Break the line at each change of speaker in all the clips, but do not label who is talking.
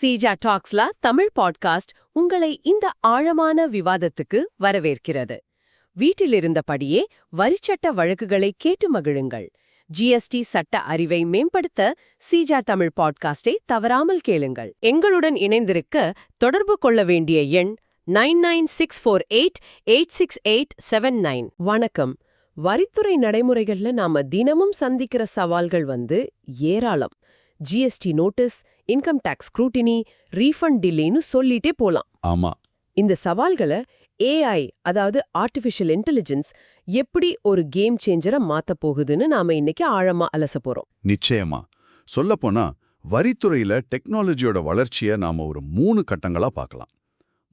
Seeja டாக்ஸ்ல Tamil podcast உங்களை இந்த ஆழமான விவாதத்துக்கு வரவேற்கிறது. வீட்டிலிருந்தபடியே வரிச்சட்ட வழக்குகளை கேட்டு மகிழுங்கள். ஜிஎஸ்டி சட்ட அறிவை மேம்படுத்த சீஜா தமிழ் பாட்காஸ்டை தவறாமல் கேளுங்கள். எங்களுடன் இணைந்திருக்க தொடர்பு கொள்ள வேண்டிய எண் 9964886879. வணக்கம். வரித்துறை நடைமுறைகள்ல நாம தினமும் சந்திக்கிற சவால்கள் ஏராளம். GST notice, income tax scrutiny, refund டிலேன்னு சொல்லிட்டே போலாம்.
ஆமா.
இந்த சவால்களை ஏஐ, அதாவது ஆர்டிஃபிஷியல் இன்டெலிஜென்ஸ், எப்படி ஒரு கேம் சேஞ்சரை மாத்த போகுதுன்னு நாம இன்னைக்கு ஆழமா அலச போறோம்.
நிச்சயமா. சொல்லப்போனா வரித்துறையில டெக்னாலஜியோட வளர்ச்சியை நாம ஒரு 3 கட்டங்களா பார்க்கலாம்.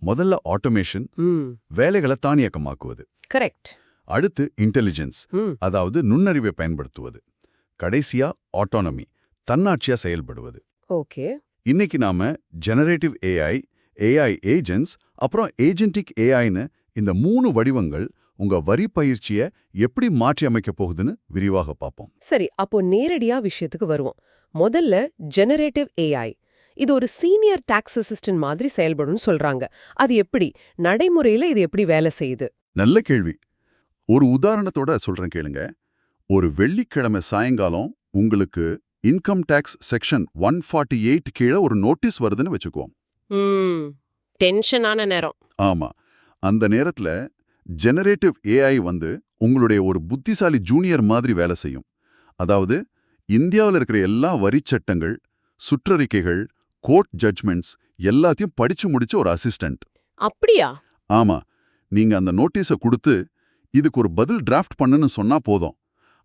முதல்ல ஆட்டோமேஷன், வேலைகளை தானியக்கமாக்குவது.
கரெக்ட்.
அடுத்து இன்டெலிஜென்ஸ், அதாவது நுண்ணறிவை பயன்படுத்துவது. கடைசியா ஆட்டோனமி, தன்னாட்சியா செயல்படுவது.
ஓகே.
இன்னைக்கு நாம ஜெனரேட்டிவ் ஏஐ, ஏஐ ஏஜென்ட்ஸ், அப்புறம் ஏஜென்டிக் ஏஐன்னு இந்த 3 வடிவங்கள் உங்க வரி பயிற்சியை எப்படி மாற்றி அமைக்க போகுதுன்னு விரிவாக பார்ப்போம்.
சரி, அப்போ நேரடியா விஷயத்துக்கு வருவோம். முதல்ல ஜெனரேட்டிவ் ஏஐ. இது ஒரு சீனியர் டாக்ஸ் அசிஸ்டன்ட் மாதிரி செயல்படும்னு சொல்றாங்க. அது எப்படி நடைமுறையில இது எப்படி வேலை செய்யுது?
நல்ல கேள்வி. ஒரு உதாரணத்தோட சொல்றேன் கேளுங்க. ஒரு வெள்ளிக்கிழமை சாயங்காலம் உங்களுக்கு இன்கம் டாக்ஸ் செக்ஷன் 148 கீழே ஒரு நோட்டீஸ் வருதுன்னு வச்சுக்குவோம்.
டென்ஷனான நேரம்.
ஆமா. அந்த நேரத்துல ஜெனரேட்டிவ் ஏஐ உங்களுடைய ஒரு புத்திசாலி ஜூனியர் மாதிரி வேலை செய்யும். அதாவது இந்தியாவில் இருக்கிற எல்லா வரி சட்டங்கள், சுற்றறிக்கைகள், கோர்ட் ஜட்ஜ்மெண்ட்ஸ் எல்லாத்தையும் படிச்சு முடிச்ச ஒரு அசிஸ்டன்ட்.
அப்படியா?
ஆமா. நீங்க அந்த நோட்டீஸை கொடுத்து இதுக்கு ஒரு பதில் டிராஃப்ட் பண்ணுன்னு சொன்னா போதும்.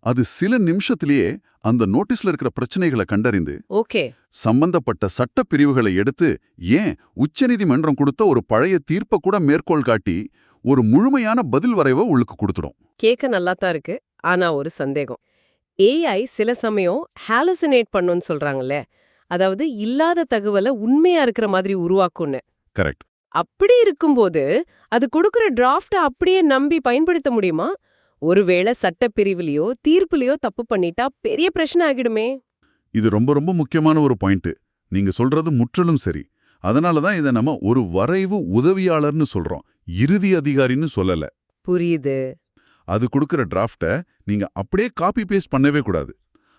அது சில நிமிஷத்திலேயே அந்த நோட்டீஸ்ல இருக்கிற பிரச்சனைகளை கண்டறிந்து சம்பந்தப்பட்ட சட்ட பிரிவுகளை எடுத்து, ஏன் உச்சநீதிமன்றம் கொடுத்த ஒரு பழைய தீர்ப்பை கூட மேற்கோள் காட்டி ஒரு முழுமையான பதில் வரைவை உங்களுக்கு கொடுத்துடும்.
கேட்க நல்லாத்தான் இருக்கு. ஆனா ஒரு சந்தேகம். ஏஐ சில சமயம் ஹாலுசினேட் பண்ணுன்னு சொல்றாங்கல்ல, அதாவது இல்லாத தகவலை உண்மையா இருக்கிற மாதிரி உருவாக்கும்னு.
கரெக்ட்.
அப்படி இருக்கும்போது அது கொடுக்கிற டிராஃப்ட அப்படியே நம்பி பயன்படுத்த முடியுமா? ஒருவேளை சட்டப்பிரிவுலையோ தீர்ப்புலையோ தப்பு பண்ணிட்டா பெரிய பிரச்சனை ஆகிடுமே.
இது ரொம்ப ரொம்ப முக்கியமான ஒரு பாயிண்ட். நீங்க சொல்றது முற்றிலும் சரி. அதனாலதான் இதை நம்ம ஒரு வரைவு உதவியாளர்னு சொல்றோம், இறுதி அதிகாரின்னு சொல்லல.
புரியுது.
அது கொடுக்கிற டிராஃப்ட நீங்க அப்படியே காப்பி பேஸ்ட் பண்ணவே கூடாது.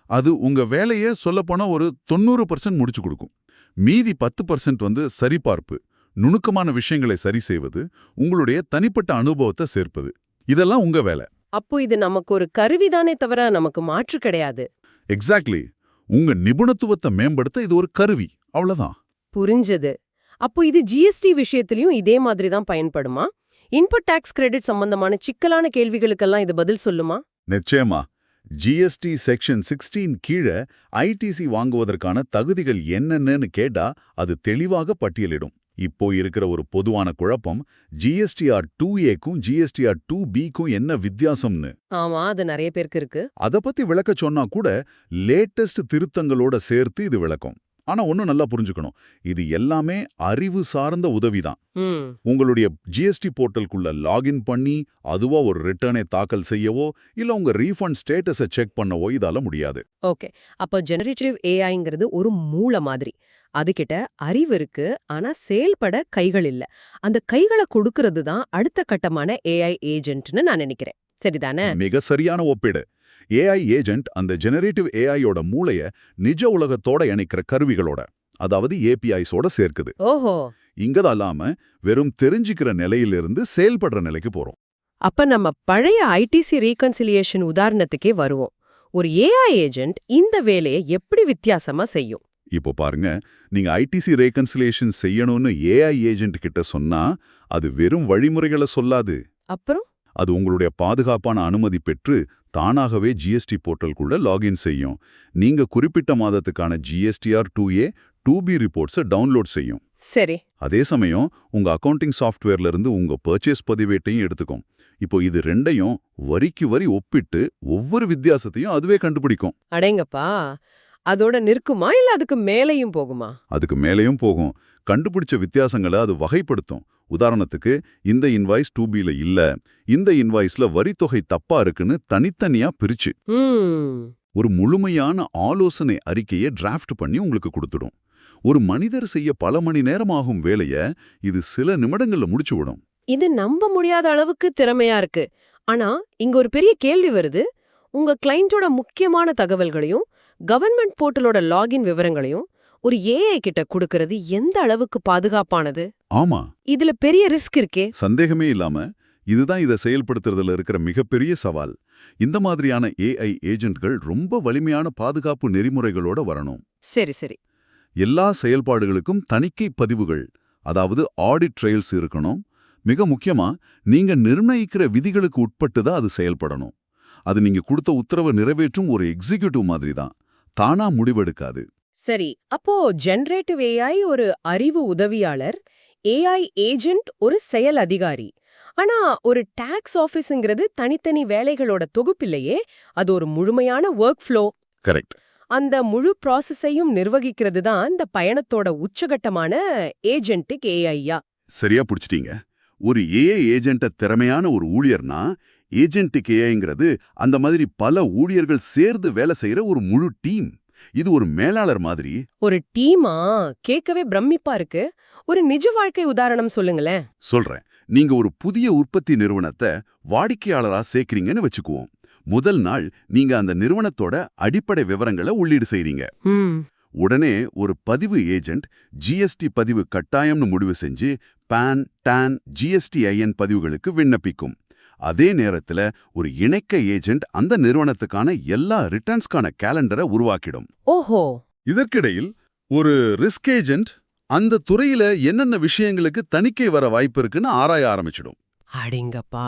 அது உங்க வேலையை சொல்லப்போனா ஒரு 90% முடிச்சு கொடுக்கும். மீதி 10% சரிபார்ப்பு, நுணுக்கமான விஷயங்களை சரி செய்வது, உங்களுடைய தனிப்பட்ட அனுபவத்தை சேர்ப்பது, இதெல்லாம் உங்க வேலை.
அப்போ இது நமக்கு ஒரு கருவிதானே தவிர நமக்கு மாற்று கிடையாது.
எக்ஸாக்ட்லி. உங்க நிபுணத்துவத்தை மேம்படுத்த இது ஒரு கருவி, அவ்வளவுதான்.
புரிஞ்சது. அப்போ இது ஜிஎஸ்டி விஷயத்திலயும் இதே மாதிரி தான் பயன்படுமா? இன்புட் டாக்ஸ் கிரெடிட் சம்பந்தமான சிக்கலான கேள்விகளுக்கெல்லாம் இது பதில் சொல்லுமா?
நிச்சயமா. ஜிஎஸ்டி செக்ஷன் 16 கீழே ஐடிசி வாங்குவதற்கான தகுதிகள் என்னென்னு கேட்டா அது தெளிவாக பட்டியலிடும். இப்போ இருக்கிற ஒரு பொதுவான குழப்பம், ஜிஎஸ்டிஆர் 2ஏக்கும் ஜிஎஸ்டிஆர் 2பிக்கும் என்ன வித்தியாசம்னு.
ஆமா, அது நிறைய பேருக்கு இருக்கு.
அத பத்தி விளக்க சொன்னா கூட லேட்டஸ்ட் திருத்தங்களோட சேர்த்து இது விளக்கும். ஆனா ஒன்னும் நல்லா புரிஞ்சுக்கணும், இது எல்லாமே அறிவு சார்ந்த உதவிதான். உங்களுடைய ஜிஎஸ்டி போர்ட்டலுக்குள்ள லாகின் பண்ணி அதுவா ஒரு ரிட்டர்னை தாக்கல் செய்யவோ இல்ல உங்க ரீஃபண்ட் ஸ்டேட்டஸை செக் பண்ணவோ இதால முடியாது.
ஓகே. அப்போ ஜெனரேட்டிவ் ஏஐங்கிறது ஒரு மூளை மாதிரி. அதுகிட்ட அறிவு இருக்கு, ஆனா செயல்பட கைகள் இல்ல. அந்த கைகளை கொடுக்கறது தான் அடுத்த கட்டமான ஏஐ ஏஜென்ட்னு நான் நினைக்கிறேன். சரிதானே?
மிக சரியான ஒப்பீடு. ஏஐ ஏஜென்ட் அந்த ஜெனரேட்டிவ் ஏஐயோட மூளைய நிஜ உலகத்தோட இணைக்கிற கருவிகளோட, அதாவது ஏபிஐஸோட சேர்க்குது.
ஓஹோ.
இங்கதான் இல்லாம வெறும் தெரிஞ்சுக்கிற நிலையிலிருந்து செயல்படுற நிலைக்கு போறோம்.
அப்ப நம்ம பழைய ஐடிசி ரீகன்சிலியேஷன் உதாரணத்துக்கே வருவோம். ஒரு ஏஐ ஏஜென்ட் இந்த வேலையை எப்படி வித்தியாசமா செய்யும்?
இப்போ பாருங்க, நீங்க ஐடிசி ரீகன்சிலியேஷன் செய்யணும்னு ஏஐ ஏஜென்ட் கிட்ட சொன்னா அது வெறும் வழிமுறைகளை சொல்லாது.
அப்புறம்
அது உங்களுடைய பாதுகாப்பான அனுமதி பெற்று தானாகவே ஜிஎஸ்டி போர்ட்டலுக்குள்ள லாகின் செய்யும். நீங்க குறிப்பிட்ட மாதத்துக்கான ஜிஎஸ்டிஆர் 2ஏ 2பி ரிப்போர்ட்ஸை டவுன்லோட் செய்யும்.
சரி.
அதே சமயம் உங்க அக்கவுண்டிங் சாஃப்ட்வேர்ல இருந்து உங்க பர்ச்சேஸ் பதிவேட்டையும் எடுத்துக்கும். இப்போ இது ரெண்டையும் வரிக்கு வரி ஒப்பிட்டு ஒவ்வொரு வித்தியாசத்தையும் அதுவே கண்டுபிடிக்கும்.
அடேங்கப்பா. அதோட நிற்குமா இல்ல அதுக்கு மேலையும் போகுமா?
அதுக்கு மேலையும் போகும். கண்டுபிடிச்ச வித்தியாசங்களை அது வகைப்படுத்தும். உதாரணத்துக்கு, இந்த இன்வாய்ஸ் 2பில இல்ல, இந்த இன்வாய்ஸ்ல வரித்தொகை தப்பா இருக்குன்னு தனித்தனியா பிரிச்சு ஒரு முழுமையான ஆலோசனை அறிக்கையை டிராஃப்ட் பண்ணி உங்களுக்கு கொடுத்துடும். ஒரு மனிதர் செய்ய பல மணி நேரமாகும் வேலைய இது சில நிமிடங்கள்ல முடிச்சு விடும்.
இது நம்ப முடியாத அளவுக்கு திறமையா இருக்கு. ஆனா இங்க ஒரு பெரிய கேள்வி வருது. உங்க கிளையண்டோட முக்கியமான தகவல்களையும் கவர்மெண்ட் போர்ட்டலோட லாகின் விவரங்களையும் ஒரு ஏஐ கிட்ட கொடுக்கறது எந்த அளவுக்கு பாதுகாப்பானது?
ஆமா,
இதுல பெரிய ரிஸ்க் இருக்கே.
சந்தேகமே இல்லாம இதுதான் இதை செயல்படுத்துறதுல இருக்கிற மிகப்பெரிய சவால். இந்த மாதிரியான ஏஐ ஏஜென்ட்கள் ரொம்ப வலிமையான பாதுகாப்பு நெறிமுறைகளோட வரணும்.
சரி சரி.
எல்லா செயல்பாடுகளுக்கும் தணிக்கை பதிவுகள், அதாவது ஆடிட் ட்ரையல்ஸ் இருக்கணும். மிக முக்கியமா, நீங்க நிர்ணயிக்கிற விதிகளுக்கு உட்பட்டு தான் அது செயல்படணும். அது நீங்க கொடுத்த உத்தரவை நிறைவேற்றும் ஒரு எக்ஸிக்யூட்டிவ் மாதிரி தான், தானா முடிவெடுக்காது.
சரி, அப்போ ஜெனரேட்டிவ் ஏஐ ஒரு அறிவு உதவியாளர், ஏஐ ஏஜென்ட் ஒரு செயல் அதிகாரி. ஆனா ஒரு டாக்ஸ் ஆபீஸ்ங்கிறது தனித்தனி வேலைகளோட தொகுப்பில்லையே, அது ஒரு முழுமையான ஒர்க் ஃப்ளோ.
கரெக்ட்.
அந்த முழு ப்ராசஸையும் நிர்வகிக்கிறது தான் இந்த பயணத்தோட உச்சகட்டமான ஏஜென்டிக் ஏஐயா?
சரியா புடிச்சிட்டீங்க. ஒரு ஏஐ ஏஜென்ட்ட திறமையான ஒரு ஊழியர்னா, ஏஜென்டிக் ஏஐங்கிறது அந்த மாதிரி பல ஊழியர்கள் சேர்ந்து வேலை செய்யற ஒரு முழு டீம். இது ஒரு மேலாளர் மாதிரி.
ஒரு டீமா? கேட்கவே பிரமிப்பா இருக்கு. ஒரு நிஜ வாழ்க்கை உதாரணம் சொல்லுங்களேன்.
சொல்றேன். நீங்க ஒரு புதிய உற்பத்தி நிறுவனத்தை வாடிக்கையாளரா சேர்க்கறீங்கன்னு வச்சுக்குவோம். முதல் நாள் நீங்க அந்த நிறுவனத்தோட அடிப்படை விவரங்களை உள்ளீடு செய்றீங்க. உடனே ஒரு பதிவு ஏஜென்ட் ஜிஎஸ்டி பதிவு கட்டாயம்னு முடிவு செஞ்சு பான், டான், ஜிஎஸ்டிஐஎன் பதிவுகளுக்கு விண்ணப்பிக்கும். அதே நேரத்துல ஒரு இணைக்க ஏஜென்ட் அந்த நிறுவனத்துக்கான எல்லா ரிட்டர்ன்ஸ்கான கேலண்டரை உருவாக்கிடும்.
ஓஹோ.
இதற்கிடையில் ஒரு ரிஸ்க் ஏஜென்ட் அந்த துறையில என்னென்ன விஷயங்களுக்கு தணிக்கை வர வாய்ப்பு இருக்குன்னு ஆராய ஆரம்பிச்சிடும்.
அடிங்கப்பா,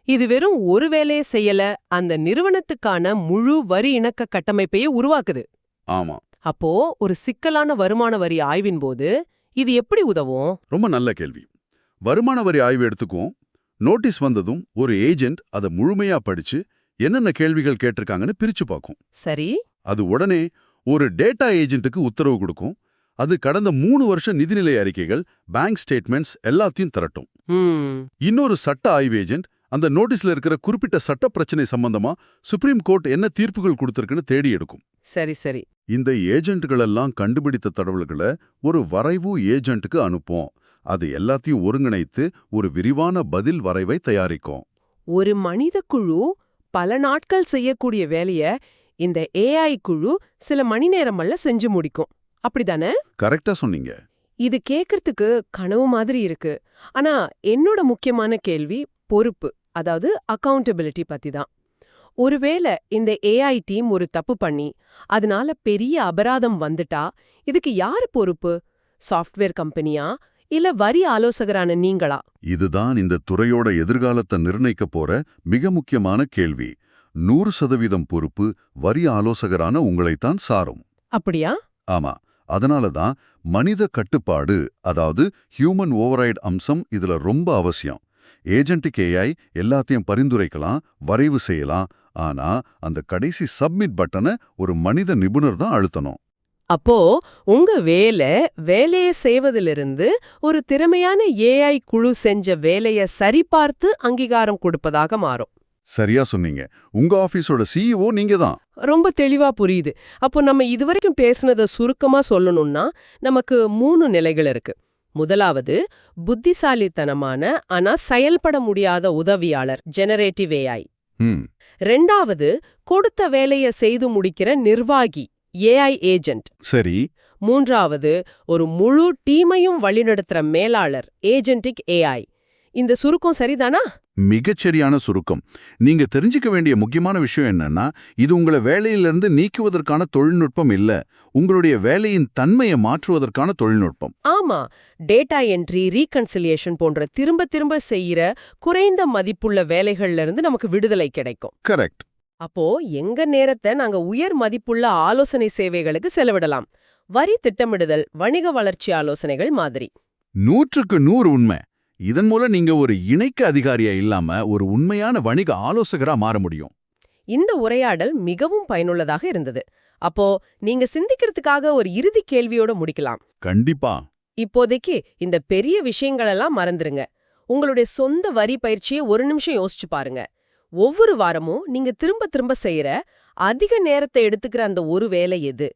இது வெறும் ஒரு வேலையை செய்யல, அந்த நிறுவனத்துக்கான முழு வரி இணக்க கட்டமைப்பையே உருவாக்குது.
ஆமா.
அப்போ ஒரு சிக்கலான வருமான வரி ஆய்வின் போது இது எப்படி உதவும்?
ரொம்ப நல்ல கேள்வி. வருமான வரி ஆய்வு எடுத்துக்கும். நோட்டீஸ் வந்ததும் ஒரு ஏஜென்ட் அதை முழுமையா படிச்சு என்னென்ன கேள்விகள் கேட்டிருக்காங்கன்னு பிரிச்சு பார்க்கும்.
சரி.
அது உடனே ஒரு டேட்டா ஏஜென்ட்டுக்கு உத்தரவு கொடுக்கும். அது கடந்த 3 வருஷ நிதிநிலை அறிக்கைகள், பேங்க் ஸ்டேட்மெண்ட்ஸ் எல்லாத்தையும் திரட்டும். இன்னொரு சட்ட ஆய்வு ஏஜென்ட் அந்த நோட்டீஸ்ல இருக்கிற குறிப்பிட்ட சட்ட பிரச்சனை சம்பந்தமா சுப்ரீம் கோர்ட் என்ன தீர்ப்புகள் கொடுத்திருக்குன்னு தேடி எடுக்கும்.
சரி சரி.
இந்த ஏஜென்ட்களெல்லாம் கண்டுபிடித்த தகவல்களை ஒரு வரைவு ஏஜென்ட்டுக்கு அனுப்போம். அது எல்லாத்தையும் ஒருங்கிணைத்து ஒரு விரிவான பதில் வரைவை தயாரிக்கும்.
ஒரு மனித குழு பல நாட்கள் செய்யக்கூடிய வேலைய இந்த ஏஐ குழு சில மணி நேரமல்ல செஞ்சு முடிக்கும். அப்படிதானே?
கரெக்டா சொன்னீங்க.
இது கேட்கறதுக்கு கனவு மாதிரி இருக்கு. ஆனா என்னோட முக்கியமான கேள்வி பொறுப்பு, அதாவது அக்கவுண்டபிலிட்டி பத்தி தான். ஒருவேளை இந்த ஏஐ டீம் ஒரு தப்பு பண்ணி அதனால பெரிய அபராதம் வந்துட்டா இதுக்கு யாரு பொறுப்பு? சாஃப்ட்வேர் கம்பெனியா இல்ல வரி ஆலோசகரான நீங்களா?
இதுதான் இந்த துறையோட எதிர்காலத்தை நிர்ணயிக்க போற மிக முக்கியமான கேள்வி. 100% பொறுப்பு வரி ஆலோசகரான உங்களைத்தான் சாரும்.
அப்படியா?
ஆமா. அதனால தான் மனித கட்டுப்பாடு, அதாவது ஹியூமன் ஓவரைட் அம்சம் இதுல ரொம்ப அவசியம். ஏஜென்டிக் ஏஐ எல்லாத்தையும் பரிந்துரைக்கலாம், வரைவு செய்யலாம். ஆனா அந்த கடைசி சப்மிட் பட்டனை ஒரு மனித நிபுணர் தான் அழுத்தணும்.
அப்போ உங்க வேலையை செய்வதிலிருந்து ஒரு திறமையான ஏஐ குழு செஞ்ச வேலைய சரிபார்த்து அங்கீகாரம் கொடுப்பதாக மாறும்.
சரியா சொன்னீங்க. உங்க ஆபீஸோட சிஇஓ நீங்க தான்.
ரொம்ப தெளிவா புரியுது. அப்போ நம்ம இதுவரைக்கும் பேசுனத சுருக்கமா சொல்லணும்னா நமக்கு 3 நிலைகள் இருக்கு. முதலாவது புத்திசாலித்தனமான ஆனா செயல்பட முடியாத உதவியாளர், ஜெனரேட்டிவ் ஏஐ. ரெண்டாவது கொடுத்த வேலைய செய்து முடிக்கிற நிர்வாகி, ஏஐ ஏஜென்ட்.
சரி.
மூன்றாவது ஒரு முழு டீமையும் வழிநடத்துற மேலாளர், ஏஜென்டிக் ஏஐ. இந்த சுருக்கம் சரிதானா?
மிகச்சரியான சுருக்கம். நீங்க தெரிஞ்சுக்க வேண்டிய முக்கியமான விஷயம் என்னன்னா, இது உங்களை வேலையிலிருந்து நீக்குவதற்கான தொழில்நுட்பம் இல்ல, உங்களுடைய வேலையின் தன்மையை மாற்றுவதற்கான தொழில்நுட்பம்.
ஆமா. டேட்டா என்ட்ரி, ரீகன்சிலியேஷன் போன்ற திரும்ப திரும்ப செய்யற குறைந்த மதிப்புள்ள வேலைகள்ல இருந்து நமக்கு விடுதலை கிடைக்கும்.
கரெக்ட்.
அப்போ எங்க நேரத்தை நாங்க உயர் மதிப்புள்ள ஆலோசனை சேவைகளுக்கு செலவிடலாம். வரி திட்டமிடுதல், வணிக வளர்ச்சி ஆலோசனைகள் மாதிரி.
100க்கு 100 உண்மை. இதன் மூலம் நீங்க ஒரு இணைக்க அதிகாரியா இல்லாம ஒரு உண்மையான வணிக ஆலோசகரா மாற முடியும்.
இந்த உரையாடல் மிகவும் பயனுள்ளதாக இருந்தது. அப்போ நீங்க சிந்திக்கிறதுக்காக ஒரு இறுதி கேள்வியோட முடிக்கலாம்.
கண்டிப்பா.
இப்போதைக்கு இந்த பெரிய விஷயங்களெல்லாம் மறந்துருங்க. உங்களுடைய சொந்த வரி பயிற்சியை ஒரு நிமிஷம் யோசிச்சு பாருங்க. ஒவ்வொரு வாரமும் நீங்க திரும்ப திரும்ப செய்யற அதிக நேரத்தை எடுத்துக்கிற அந்த ஒரு வேலை எது?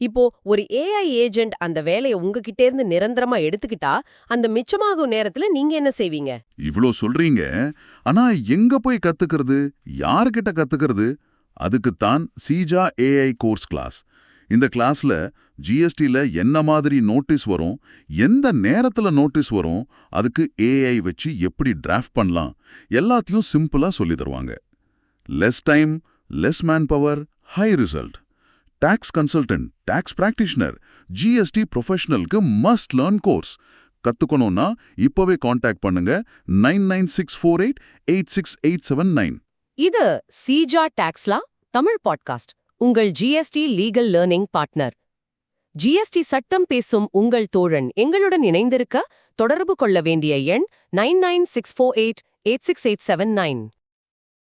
இப்போ ஒரு ஏஐ ஏஜென்ட் அந்த வேலையை உங்ககிட்ட இருந்து நிரந்தரமா எடுத்துக்கிட்டா அந்த மிச்சமாகும் நேரத்துல நீங்க என்ன செய்வீங்க?
இவ்ளோ சொல்றீங்க, ஆனா எங்க போய் கத்துக்கிறது, யார்கிட்ட கத்துக்கிறது? அதுக்குத்தான் சீஜா ஏஐ கோர்ஸ் கிளாஸ். இந்த கிளாஸ்ல ஜிஎஸ்டில என்ன மாதிரி நோட்டீஸ் வரும், எந்த நேரத்துல நோட்டீஸ் வரும், அதுக்கு ஏஐ வச்சு எப்படி டிராஃப்ட் பண்ணலாம், எல்லாத்தையும் சிம்பிளா சொல்லி தருவாங்க. Less time, less man power, high result. Tax consultant, tax practitioner, GST ப்ரொஃபஷனலுக்கு மஸ்ட் லேர்ன் கோர்ஸ். கத்துக்கணும்னா இப்பவே காண்டாக்ட் பண்ணுங்க 9964886879.
இது சீஜா டாக்ஸ்லா தமிழ் பாட்காஸ்ட், உங்கள் GST legal learning partner. GST சட்டம் பேசும் உங்கள் தோழன் எங்களுடன் இணைந்திருக்க தொடர்பு கொள்ள வேண்டிய எண் 9964886879.